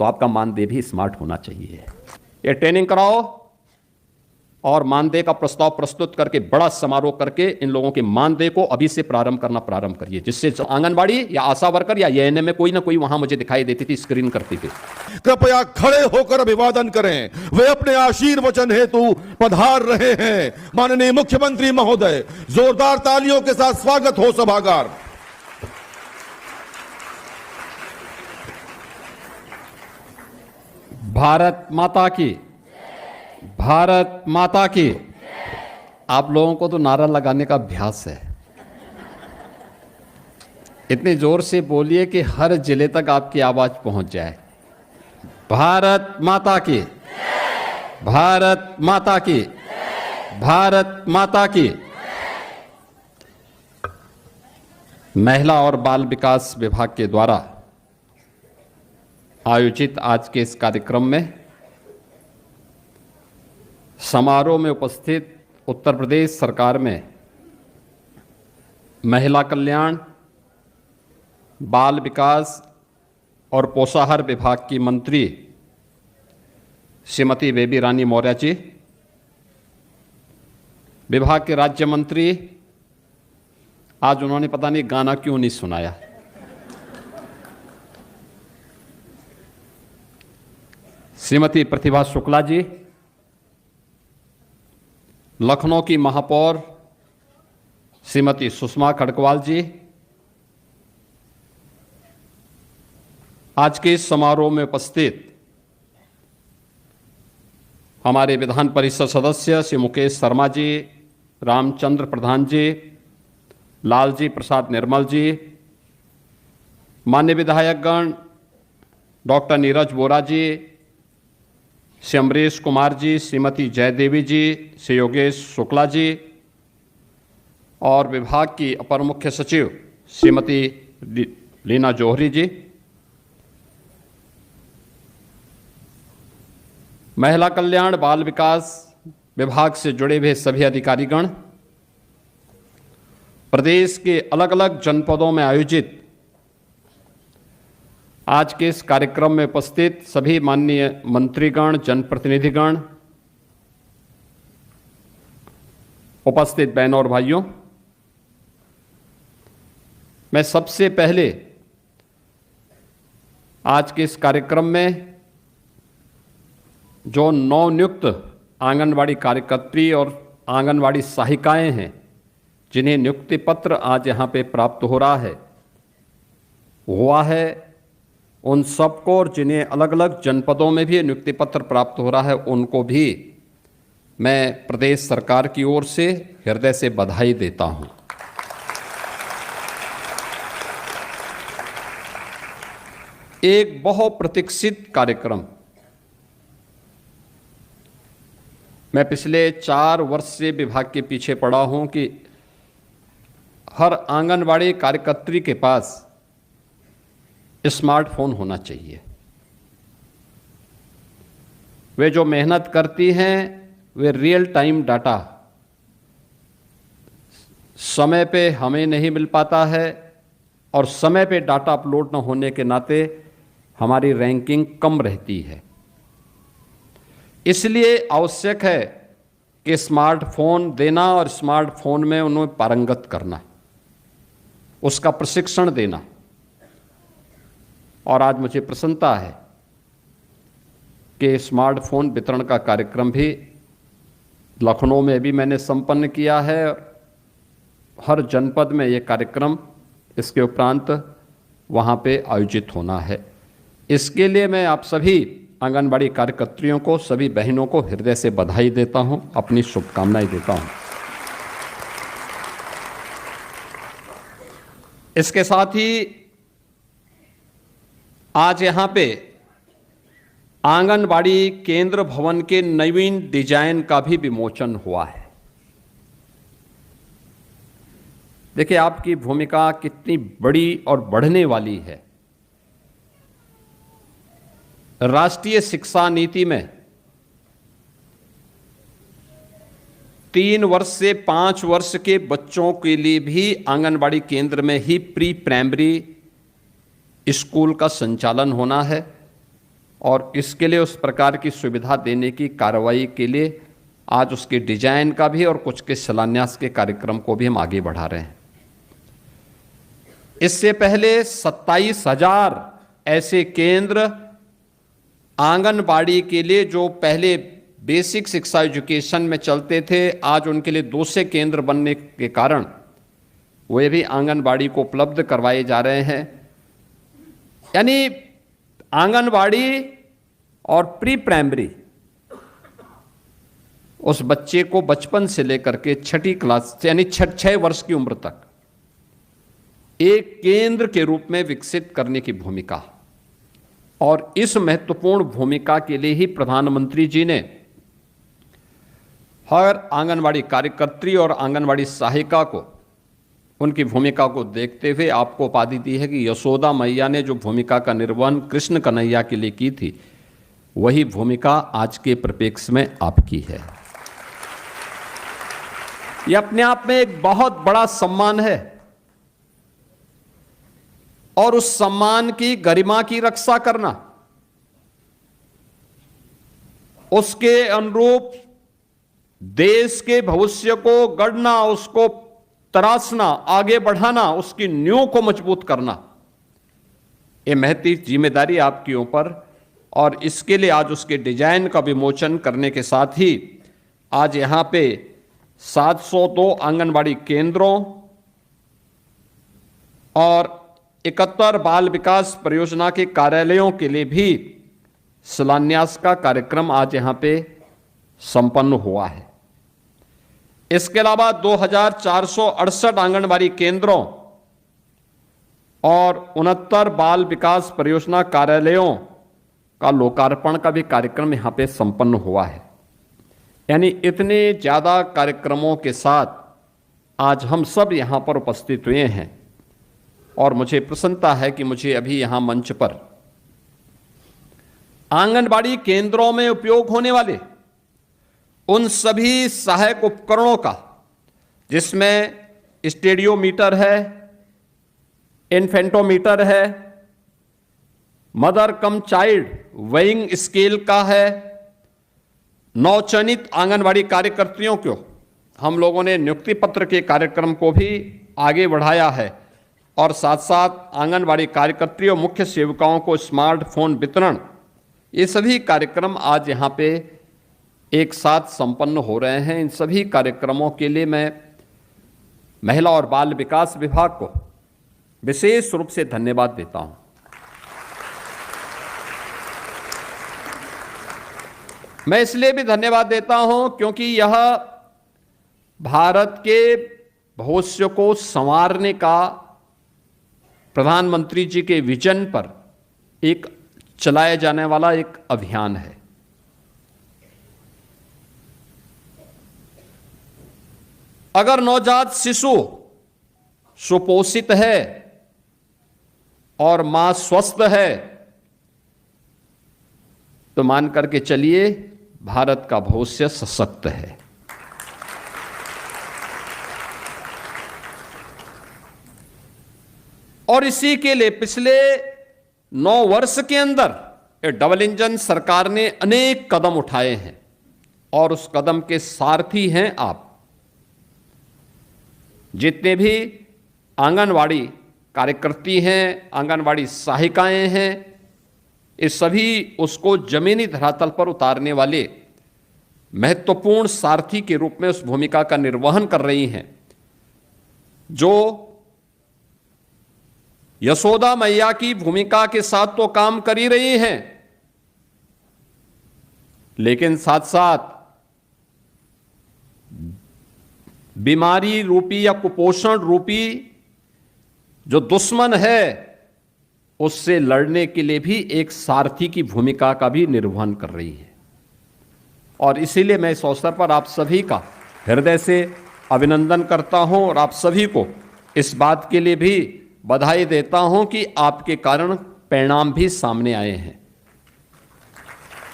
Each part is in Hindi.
तो आपका मानदेय भी स्मार्ट होना चाहिए। ये ट्रेनिंग कराओ और मानदेय का प्रस्ताव प्रस्तुत करके बड़ा समारोह करके इन लोगों के मानदेय को अभी से प्रारंभ करिए, जिससे आंगनबाड़ी या आशा वर्कर या एएनएम में कोई ना कोई वहां मुझे दिखाई देती थी स्क्रीन करती थी। कृपया खड़े होकर अभिवादन करें। वे अपने आशीर्वचन हेतु पधार रहे हैं। माननीय मुख्यमंत्री महोदय, जोरदार तालियों के साथ स्वागत हो सभागार। भारत माता की, भारत माता की। आप लोगों को तो नारा लगाने का अभ्यास है, इतने जोर से बोलिए कि हर जिले तक आपकी आवाज पहुंच जाए। भारत माता की, भारत माता की, भारत माता की। महिला और बाल विकास विभाग के द्वारा आयोजित आज के इस कार्यक्रम में समारोह में उपस्थित उत्तर प्रदेश सरकार में महिला कल्याण, बाल विकास और पोषाहार विभाग की मंत्री श्रीमती बेबी रानी मौर्य जी, विभाग के राज्य मंत्री, आज उन्होंने पता नहीं गाना क्यों नहीं सुनाया, श्रीमती प्रतिभा शुक्ला जी, लखनऊ की महापौर श्रीमती सुषमा खड़गवाल जी, आज के इस समारोह में उपस्थित हमारे विधान परिषद सदस्य श्री मुकेश शर्मा जी, रामचंद्र प्रधान जी, लालजी प्रसाद निर्मल जी, मान्य विधायकगण डॉक्टर नीरज बोरा जी, श्री अमरीश कुमार जी, श्रीमती जयदेवी जी, श्री योगेश शुक्ला जी और विभाग की अपर मुख्य सचिव श्रीमती लीना जौहरी जी, महिला कल्याण बाल विकास विभाग से जुड़े हुए सभी अधिकारीगण, प्रदेश के अलग अलग जनपदों में आयोजित आज के इस कार्यक्रम में उपस्थित सभी माननीय मंत्रीगण, जनप्रतिनिधिगण, उपस्थित बहनों और भाइयों, मैं सबसे पहले आज के इस कार्यक्रम में जो नवनियुक्त आंगनवाड़ी कार्यकर्त्री और आंगनवाड़ी सहायिकाएं हैं, जिन्हें नियुक्ति पत्र आज यहाँ पे प्राप्त हो रहा है, हुआ है, उन सबको और जिन्हें अलग अलग जनपदों में भी नियुक्ति पत्र प्राप्त हो रहा है, उनको भी मैं प्रदेश सरकार की ओर से हृदय से बधाई देता हूं। एक बहुत प्रतीक्षित कार्यक्रम, मैं पिछले 4 वर्ष से विभाग के पीछे पड़ा हूं कि हर आंगनवाड़ी कार्यकर्त्री के पास स्मार्टफोन होना चाहिए। वे जो मेहनत करती हैं, वे रियल टाइम डाटा समय पे हमें नहीं मिल पाता है और समय पे डाटा अपलोड न होने के नाते हमारी रैंकिंग कम रहती है। इसलिए आवश्यक है कि स्मार्टफोन देना और स्मार्टफोन में उन्हें पारंगत करना, उसका प्रशिक्षण देना। और आज मुझे प्रसन्नता है कि स्मार्टफोन वितरण का कार्यक्रम भी लखनऊ में भी मैंने संपन्न किया है। हर जनपद में ये कार्यक्रम इसके उपरांत वहाँ पे आयोजित होना है। इसके लिए मैं आप सभी आंगनबाड़ी कार्यकर्त्रियों को, सभी बहनों को हृदय से बधाई देता हूँ, अपनी शुभकामनाएं देता हूँ। इसके साथ ही आज यहाँ पे आंगनबाड़ी केंद्र भवन के नवीन डिजाइन का भी विमोचन हुआ है। देखिए आपकी भूमिका कितनी बड़ी और बढ़ने वाली है। राष्ट्रीय शिक्षा नीति में 3 वर्ष से 5 वर्ष के बच्चों के लिए भी आंगनबाड़ी केंद्र में ही प्री प्राइमरी स्कूल का संचालन होना है। और इसके लिए उस प्रकार की सुविधा देने की कार्रवाई के लिए आज उसके डिजाइन का भी और कुछ के शिलान्यास के कार्यक्रम को भी हम आगे बढ़ा रहे हैं। इससे पहले 27,000 ऐसे केंद्र आंगनबाड़ी के लिए जो पहले बेसिक शिक्षा एजुकेशन में चलते थे, आज उनके लिए 200 केंद्र बनने के कारण वे भी आंगनबाड़ी को उपलब्ध करवाए जा रहे हैं। यानी आंगनबाड़ी और प्री प्राइमरी उस बच्चे को बचपन से लेकर के 6ठी क्लास यानी 6 वर्ष की उम्र तक एक केंद्र के रूप में विकसित करने की भूमिका, और इस महत्वपूर्ण भूमिका के लिए ही प्रधानमंत्री जी ने हर आंगनबाड़ी कार्यकर्त्री और आंगनबाड़ी सहायिका को उनकी भूमिका को देखते हुए आपको उपाधि दी है कि यशोदा मैया ने जो भूमिका का निर्वहन कृष्ण कन्हैया के लिए की थी, वही भूमिका आज के परिप्रेक्ष्य में आपकी है। यह अपने आप में एक बहुत बड़ा सम्मान है और उस सम्मान की गरिमा की रक्षा करना, उसके अनुरूप देश के भविष्य को गढ़ना, उसको तराशना, आगे बढ़ाना, उसकी नींव को मजबूत करना, ये महती जिम्मेदारी आपके ऊपर। और इसके लिए आज उसके डिजाइन का विमोचन करने के साथ ही आज यहां पे 702 आंगनबाड़ी केंद्रों और 71 बाल विकास परियोजना के कार्यालयों के लिए भी शिलान्यास का कार्यक्रम आज यहां पे संपन्न हुआ है। इसके अलावा 2468 आंगनबाड़ी केंद्रों और 69 बाल विकास परियोजना कार्यालयों का लोकार्पण का भी कार्यक्रम यहां पे संपन्न हुआ है। यानी इतने ज्यादा कार्यक्रमों के साथ आज हम सब यहां पर उपस्थित हुए हैं और मुझे प्रसन्नता है कि मुझे अभी यहां मंच पर आंगनबाड़ी केंद्रों में उपयोग होने वाले उन सभी सहायक उपकरणों का, जिसमें स्टेडियोमीटर है, इन्फेंटोमीटर है, mother come child weighing scale का है, नवचयनित आंगनबाड़ी कार्यकर्तियों को हम लोगों ने नियुक्ति पत्र के कार्यक्रम को भी आगे बढ़ाया है और साथ साथ आंगनबाड़ी कार्यकर्तियों मुख्य सेविकाओं को स्मार्टफोन वितरण, ये सभी कार्यक्रम आज यहाँ पे एक साथ संपन्न हो रहे हैं। इन सभी कार्यक्रमों के लिए मैं महिला और बाल विकास विभाग को विशेष रूप से धन्यवाद देता हूं। मैं इसलिए भी धन्यवाद देता हूं क्योंकि यह भारत के भविष्य को संवारने का प्रधानमंत्री जी के विजन पर एक चलाया जाने वाला एक अभियान है। अगर नवजात शिशु सुपोषित है और मां स्वस्थ है तो मान करके चलिए भारत का भविष्य सशक्त है। और इसी के लिए पिछले 9 वर्ष के अंदर डबल इंजन सरकार ने अनेक कदम उठाए हैं और उस कदम के सारथी हैं आप। जितने भी आंगनवाड़ी कार्यकर्ती हैं, आंगनवाड़ी सहायिकाएं हैं, ये सभी उसको जमीनी धरातल पर उतारने वाले महत्वपूर्ण सारथी के रूप में उस भूमिका का निर्वहन कर रही हैं, जो यशोदा मैया की भूमिका के साथ तो काम कर ही रही हैं, लेकिन साथ साथ बीमारी रूपी या कुपोषण रूपी जो दुश्मन है उससे लड़ने के लिए भी एक सारथी की भूमिका का भी निर्वहन कर रही है। और इसीलिए मैं इस अवसर पर आप सभी का हृदय से अभिनंदन करता हूं और आप सभी को इस बात के लिए भी बधाई देता हूं कि आपके कारण परिणाम भी सामने आए हैं।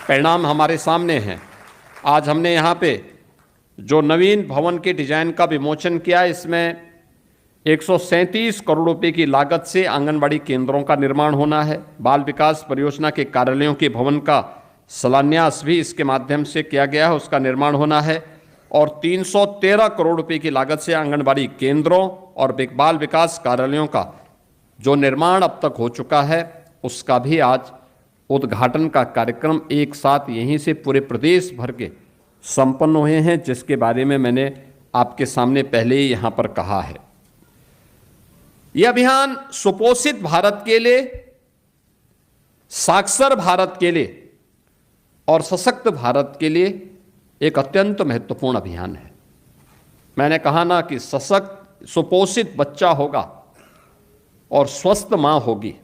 परिणाम हमारे सामने हैं। आज हमने यहाँ पे जो नवीन भवन के डिजाइन का विमोचन किया, इसमें 137 करोड़ रुपए की लागत से आंगनबाड़ी केंद्रों का निर्माण होना है। बाल विकास परियोजना के कार्यालयों के भवन का शिलान्यास भी इसके माध्यम से किया गया है, उसका निर्माण होना है। और 313 करोड़ रुपए की लागत से आंगनबाड़ी केंद्रों और बाल विकास कार्यालयों का जो निर्माण अब तक हो चुका है, उसका भी आज उद्घाटन का कार्यक्रम एक साथ यहीं से पूरे प्रदेश भर के संपन्न हुए हैं, जिसके बारे में मैंने आपके सामने पहले ही यहां पर कहा है। यह अभियान सुपोषित भारत के लिए, साक्षर भारत के लिए और सशक्त भारत के लिए एक अत्यंत महत्वपूर्ण अभियान है। मैंने कहा ना कि सशक्त सुपोषित बच्चा होगा और स्वस्थ मां होगी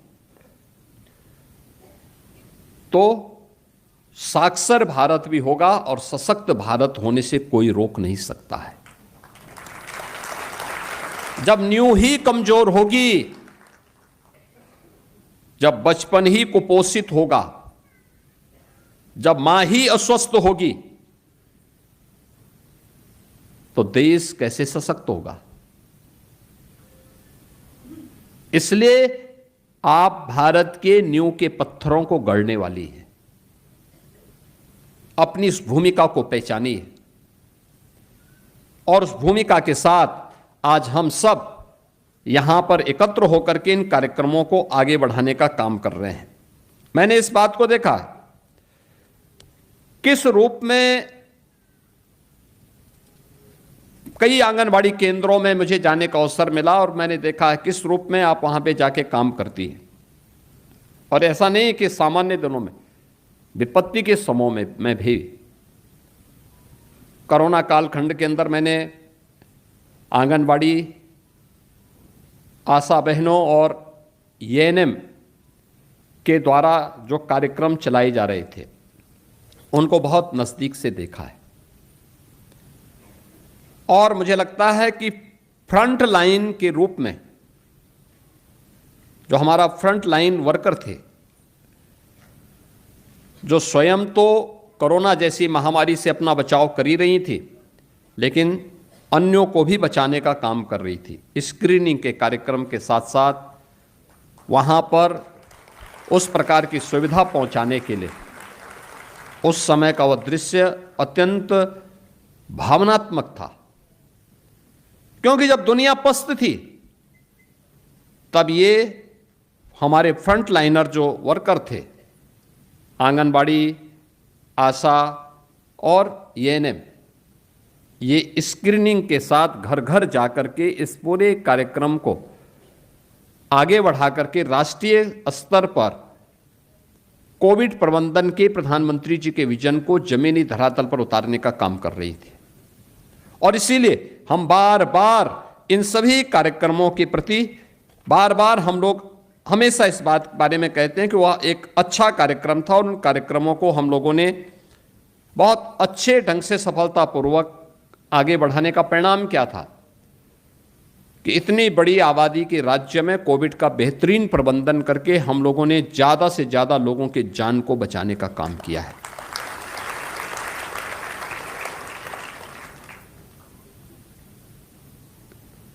तो साक्षर भारत भी होगा और सशक्त भारत होने से कोई रोक नहीं सकता है। जब नींव ही कमजोर होगी, जब बचपन ही कुपोषित होगा, जब मां ही अस्वस्थ होगी, तो देश कैसे सशक्त होगा। इसलिए आप भारत के नींव के पत्थरों को गढ़ने वाली है। अपनी इस भूमिका को पहचानिए और उस भूमिका के साथ आज हम सब यहां पर एकत्र होकर के इन कार्यक्रमों को आगे बढ़ाने का काम कर रहे हैं। मैंने इस बात को देखा किस रूप में कई आंगनबाड़ी केंद्रों में मुझे जाने का अवसर मिला और मैंने देखा है किस रूप में आप वहां पे जाके काम करती हैं। और ऐसा नहीं कि सामान्य दिनों में, विपत्ति के समय में भी, कोरोना कालखंड के अंदर मैंने आंगनबाड़ी आशा बहनों और एएनएम के द्वारा जो कार्यक्रम चलाए जा रहे थे उनको बहुत नज़दीक से देखा है। और मुझे लगता है कि फ्रंट लाइन के रूप में जो हमारा फ्रंट लाइन वर्कर थे, जो स्वयं तो कोरोना जैसी महामारी से अपना बचाव कर ही रही थी, लेकिन अन्यों को भी बचाने का काम कर रही थी। स्क्रीनिंग के कार्यक्रम के साथ साथ वहाँ पर उस प्रकार की सुविधा पहुँचाने के लिए उस समय का वह दृश्य अत्यंत भावनात्मक था, क्योंकि जब दुनिया पस्त थी तब ये हमारे फ्रंट लाइनर जो वर्कर थे, आंगनबाड़ी, आशा और एएनएम, ये स्क्रीनिंग के साथ घर घर जाकर के इस पूरे कार्यक्रम को आगे बढ़ा करके राष्ट्रीय स्तर पर कोविड प्रबंधन के प्रधानमंत्री जी के विजन को जमीनी धरातल पर उतारने का काम कर रही थी। और इसीलिए हम बार बार इन सभी कार्यक्रमों के प्रति बार बार हम लोग हमेशा इस बात बारे में कहते हैं कि वह एक अच्छा कार्यक्रम था और उन कार्यक्रमों को हम लोगों ने बहुत अच्छे ढंग से सफलतापूर्वक आगे बढ़ाने का परिणाम क्या था कि इतनी बड़ी आबादी के राज्य में कोविड का बेहतरीन प्रबंधन करके हम लोगों ने ज़्यादा से ज़्यादा लोगों के जान को बचाने का काम किया है।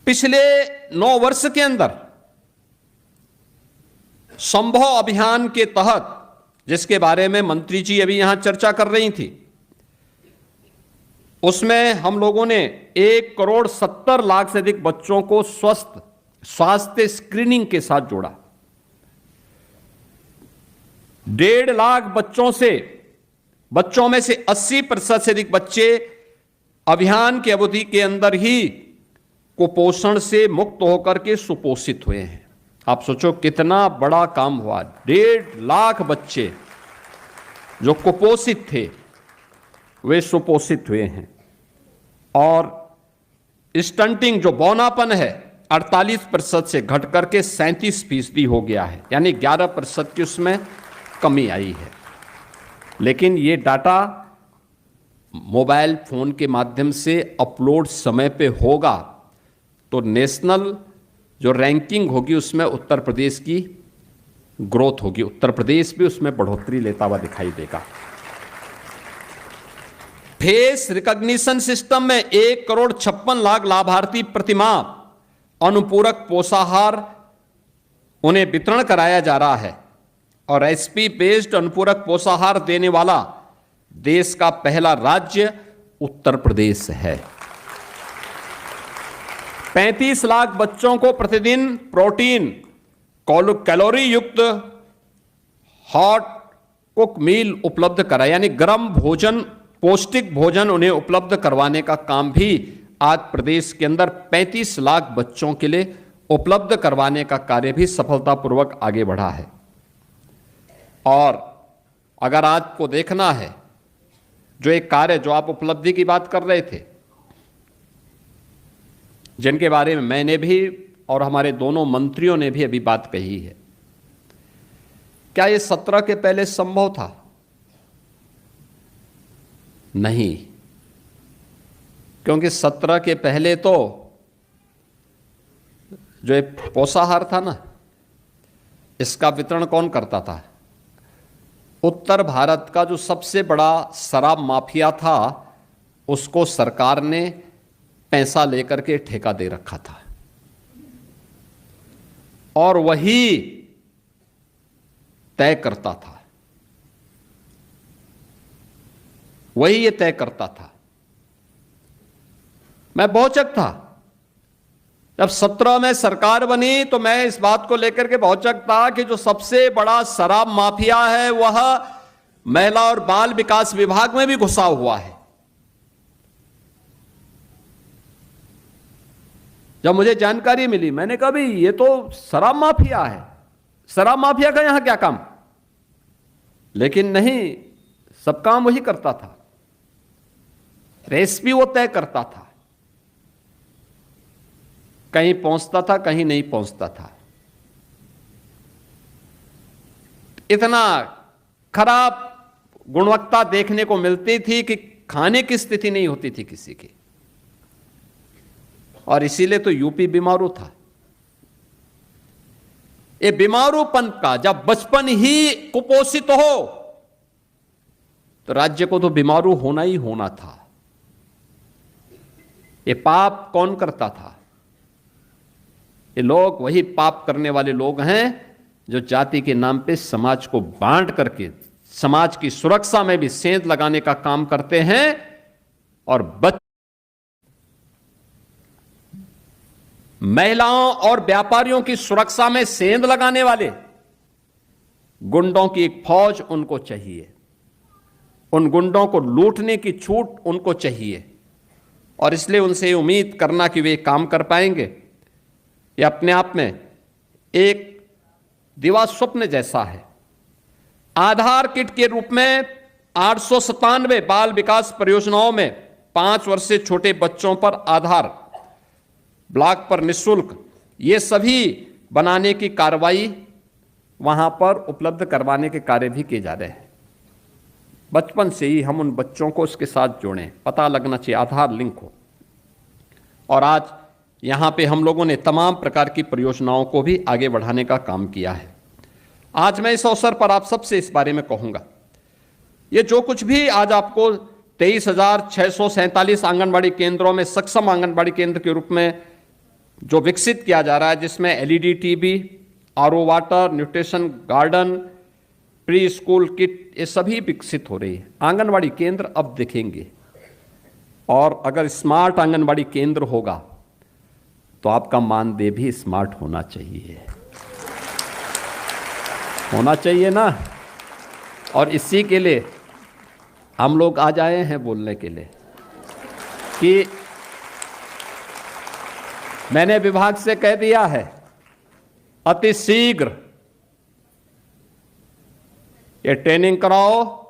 पिछले 9 वर्ष के अंदर संभव अभियान के तहत, जिसके बारे में मंत्री जी अभी यहां चर्चा कर रही थी, उसमें हम लोगों ने 1,70,00,000 से अधिक बच्चों को स्वास्थ्य स्क्रीनिंग के साथ जोड़ा। 1.5 लाख बच्चों में से 80% से अधिक बच्चे अभियान की अवधि के अंदर ही कुपोषण से मुक्त होकर के सुपोषित हुए हैं। आप सोचो कितना बड़ा काम हुआ। 1.5 लाख बच्चे जो कुपोषित थे वे सुपोषित हुए हैं। और स्टंटिंग जो बौनापन है 48% से घट करके 37% हो गया है, यानी 11% की उसमें कमी आई है। लेकिन ये डाटा मोबाइल फोन के माध्यम से अपलोड समय पे होगा तो नेशनल जो रैंकिंग होगी उसमें उत्तर प्रदेश की ग्रोथ होगी, उत्तर प्रदेश भी उसमें बढ़ोतरी लेता हुआ दिखाई देगा। फेस रिकॉग्निशन सिस्टम में 1,56,00,000 लाभार्थी प्रतिमाह अनुपूरक पोषाहार उन्हें वितरण कराया जा रहा है और एसपी बेस्ड अनुपूरक पोषाहार देने वाला देश का पहला राज्य उत्तर प्रदेश है। 35 लाख बच्चों को प्रतिदिन प्रोटीन कैलोरी युक्त हॉट कुक मील उपलब्ध करा, यानी गर्म भोजन, पौष्टिक भोजन उन्हें उपलब्ध करवाने का काम भी आज प्रदेश के अंदर 35 लाख बच्चों के लिए उपलब्ध करवाने का कार्य भी सफलतापूर्वक आगे बढ़ा है। और अगर आज को देखना है, जो एक कार्य, जो आप उपलब्धि की बात कर रहे थे, जिनके बारे में मैंने भी और हमारे दोनों मंत्रियों ने भी अभी बात कही है, क्या ये 17 के पहले संभव था? नहीं, क्योंकि 17 के पहले तो जो एक पोषाहार था ना, इसका वितरण कौन करता था? उत्तर भारत का जो सबसे बड़ा शराब माफिया था, उसको सरकार ने पैसा लेकर के ठेका दे रखा था और वही तय करता था, वही ये तय करता था। मैं बहुचक था जब 17 में सरकार बनी, तो मैं इस बात को लेकर के बहुचक था कि जो सबसे बड़ा शराब माफिया है वह महिला और बाल विकास विभाग में भी घुसा हुआ है। जब मुझे जानकारी मिली, मैंने कहा भाई ये तो शराब माफिया है, शराब माफिया का यहां क्या काम? लेकिन नहीं, सब काम वही करता था, रेसिपी वो तय करता था, कहीं पहुंचता था कहीं नहीं पहुंचता था। इतना खराब गुणवत्ता देखने को मिलती थी कि खाने की स्थिति नहीं होती थी किसी की, और इसीलिए तो यूपी बीमारू था। ये बीमारूपन का जब बचपन ही कुपोषित हो तो राज्य को तो बीमारू होना ही होना था। ये पाप कौन करता था? ये लोग, वही पाप करने वाले लोग हैं जो जाति के नाम पे समाज को बांट करके समाज की सुरक्षा में भी सेंध लगाने का काम करते हैं। और महिलाओं और व्यापारियों की सुरक्षा में सेंध लगाने वाले गुंडों की एक फौज उनको चाहिए, उन गुंडों को लूटने की छूट उनको चाहिए, और इसलिए उनसे उम्मीद करना कि वे काम कर पाएंगे, ये अपने आप में एक दिवा स्वप्न जैसा है। आधार किट के रूप में 897 बाल विकास परियोजनाओं में 5 वर्ष से छोटे बच्चों पर आधार, ब्लॉक पर निःशुल्क, ये सभी बनाने की कार्रवाई वहां पर उपलब्ध करवाने के कार्य भी किए जा रहे हैं। बचपन से ही हम उन बच्चों को इसके साथ जोड़ें, पता लगना चाहिए, आधार लिंक हो। और आज यहां पे हम लोगों ने तमाम प्रकार की परियोजनाओं को भी आगे बढ़ाने का काम किया है। आज मैं इस अवसर पर आप सबसे इस बारे में कहूंगा, ये जो कुछ भी आज आपको 23,647 आंगनबाड़ी केंद्रों में सक्षम आंगनबाड़ी केंद्र के रूप में जो विकसित किया जा रहा है, जिसमें LED TV, RO water, nutrition garden, pre school kit, ये सभी विकसित हो रही है। आंगनबाड़ी केंद्र अब दिखेंगे, और अगर स्मार्ट आंगनबाड़ी केंद्र होगा तो आपका मानदेय भी स्मार्ट होना चाहिए, होना चाहिए ना। और इसी के लिए हम लोग आज आए हैं बोलने के लिए कि मैंने विभाग से कह दिया है, अति शीघ्र ये ट्रेनिंग कराओ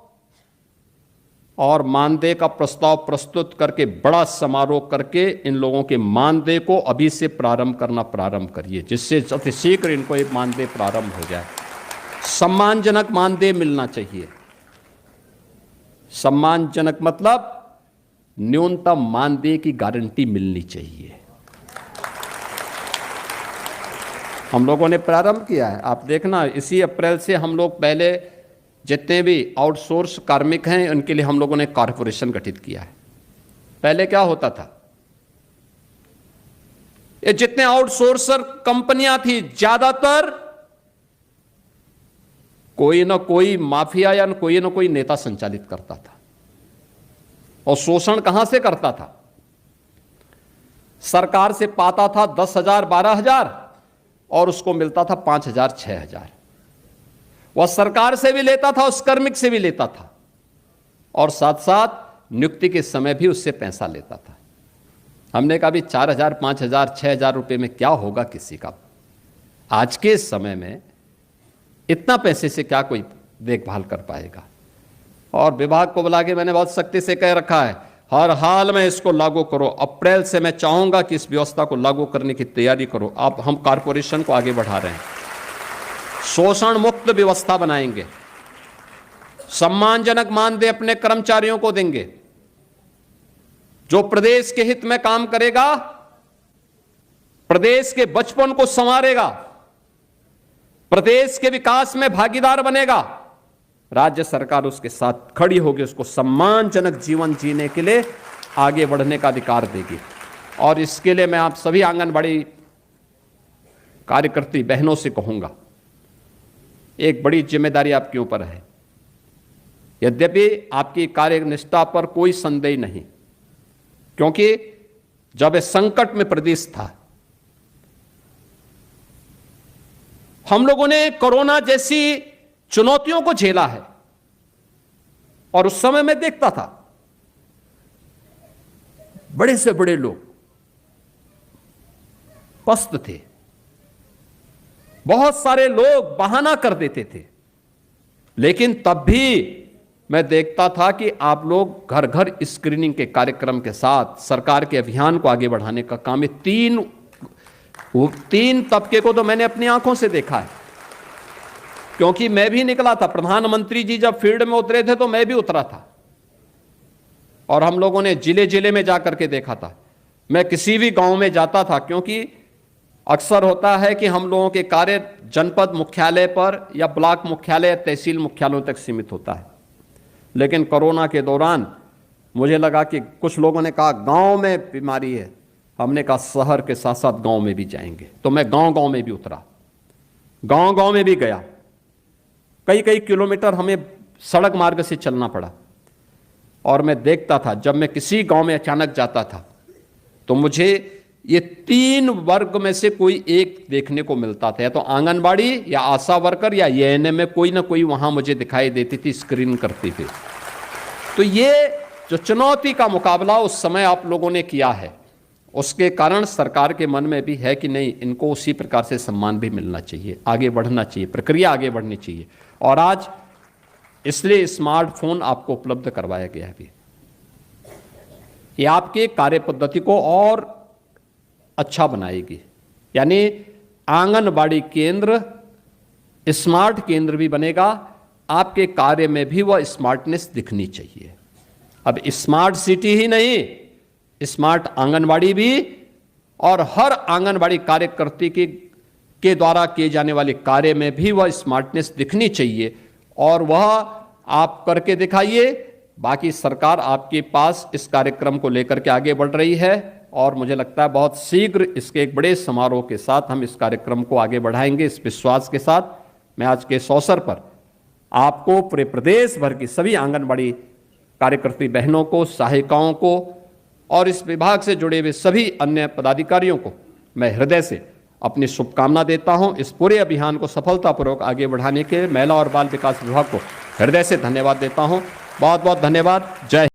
और मानदेय का प्रस्ताव प्रस्तुत करके बड़ा समारोह करके इन लोगों के मानदेय को अभी से प्रारंभ करना प्रारंभ करिए, जिससे अति शीघ्र इनको एक मानदेय प्रारंभ हो जाए। सम्मानजनक मानदेय मिलना चाहिए। सम्मानजनक मतलब न्यूनतम मानदेय की गारंटी मिलनी चाहिए। हम लोगों ने प्रारंभ किया है, आप देखना, इसी अप्रैल से हम लोग पहले जितने भी आउटसोर्स कार्मिक हैं उनके लिए हम लोगों ने कॉर्पोरेशन गठित किया है। पहले क्या होता था, ये जितने आउटसोर्सर कंपनियां थी, ज्यादातर कोई ना कोई माफिया या कोई ना कोई नेता संचालित करता था। और शोषण कहां से करता था? सरकार से पाता था 10,000 12,000 और उसको मिलता था 5,000 6,000। वह सरकार से भी लेता था, उस कार्मिक से भी लेता था, और साथ साथ नियुक्ति के समय भी उससे पैसा लेता था। हमने कहा भी 4,000 5,000 6,000 रुपए में क्या होगा किसी का? आज के समय में इतना पैसे से क्या कोई देखभाल कर पाएगा? और विभाग को बुला के मैंने बहुत सख्ती से कह रखा है, हर हाल में इसको लागू करो। अप्रैल से मैं चाहूंगा कि इस व्यवस्था को लागू करने की तैयारी करो। आप, हम कारपोरेशन को आगे बढ़ा रहे हैं, शोषण मुक्त व्यवस्था बनाएंगे, सम्मानजनक मानदेय अपने कर्मचारियों को देंगे। जो प्रदेश के हित में काम करेगा, प्रदेश के बचपन को संवारेगा, प्रदेश के विकास में भागीदार बनेगा, राज्य सरकार उसके साथ खड़ी होगी, उसको सम्मानजनक जीवन जीने के लिए आगे बढ़ने का अधिकार देगी। और इसके लिए मैं आप सभी आंगनबाड़ी कार्यकर्ती बहनों से कहूंगा, एक बड़ी जिम्मेदारी आपके ऊपर है। यद्यपि आपकी कार्यनिष्ठा पर कोई संदेह नहीं, क्योंकि जब संकट में प्रदेश था, हम लोगों ने कोरोना जैसी चुनौतियों को झेला है। और उस समय मैं देखता था बड़े से बड़े लोग पस्त थे, बहुत सारे लोग बहाना कर देते थे, लेकिन तब भी मैं देखता था कि आप लोग घर घर स्क्रीनिंग के कार्यक्रम के साथ सरकार के अभियान को आगे बढ़ाने का काम है। तीन तबके को तो मैंने अपनी आंखों से देखा है, क्योंकि मैं भी निकला था। प्रधानमंत्री जी जब फील्ड में उतरे थे तो मैं भी उतरा था, और हम लोगों ने जिले जिले में जाकर के देखा था। मैं किसी भी गांव में जाता था, क्योंकि अक्सर होता है कि हम लोगों के कार्य जनपद मुख्यालय पर या ब्लॉक मुख्यालय, तहसील मुख्यालयों तक सीमित होता है। लेकिन कोरोना के दौरान मुझे लगा कि कुछ लोगों ने कहा गांव में बीमारी है, हमने कहा शहर के साथ साथ गांव में भी जाएंगे। तो मैं गांव गांव में भी उतरा, गांव गांव में भी गया। कई कई किलोमीटर हमें सड़क मार्ग से चलना पड़ा, और मैं देखता था, जब मैं किसी गांव में अचानक जाता था तो मुझे ये 3 वर्ग में से कोई एक देखने को मिलता था, या तो आंगनबाड़ी या आशा वर्कर या एएनएम में कोई ना कोई वहां मुझे दिखाई देती थी, स्क्रीन करती थी। तो ये जो चुनौती का मुकाबला उस समय आप लोगों ने किया है, उसके कारण सरकार के मन में भी है कि नहीं, इनको उसी प्रकार से सम्मान भी मिलना चाहिए, आगे बढ़ना चाहिए, प्रक्रिया आगे बढ़नी चाहिए। और आज इसलिए स्मार्टफोन आपको उपलब्ध करवाया गया है। ये आपके कार्य पद्धति को और अच्छा बनाएगी, यानी आंगनबाड़ी केंद्र स्मार्ट केंद्र भी बनेगा। आपके कार्य में भी वह स्मार्टनेस दिखनी चाहिए। अब स्मार्ट सिटी ही नहीं, स्मार्ट आंगनबाड़ी भी, और हर आंगनबाड़ी कार्यकर्ती के द्वारा किए जाने वाले कार्य में भी वह स्मार्टनेस दिखनी चाहिए, और वह आप करके दिखाइए। बाकी सरकार आपके पास इस कार्यक्रम को लेकर के आगे बढ़ रही है, और मुझे लगता है बहुत शीघ्र इसके एक बड़े समारोह के साथ हम इस कार्यक्रम को आगे बढ़ाएंगे। इस विश्वास के साथ मैं आज के इस अवसर पर आपको, पूरे प्रदेश भर की सभी आंगनबाड़ी कार्यकर्ती बहनों को, सहायिकाओं को, और इस विभाग से जुड़े हुए सभी अन्य पदाधिकारियों को मैं हृदय से अपनी शुभकामना देता हूं। इस पूरे अभियान को सफलतापूर्वक आगे बढ़ाने के महिला और बाल विकास विभाग को हृदय से धन्यवाद देता हूं। बहुत बहुत धन्यवाद। जय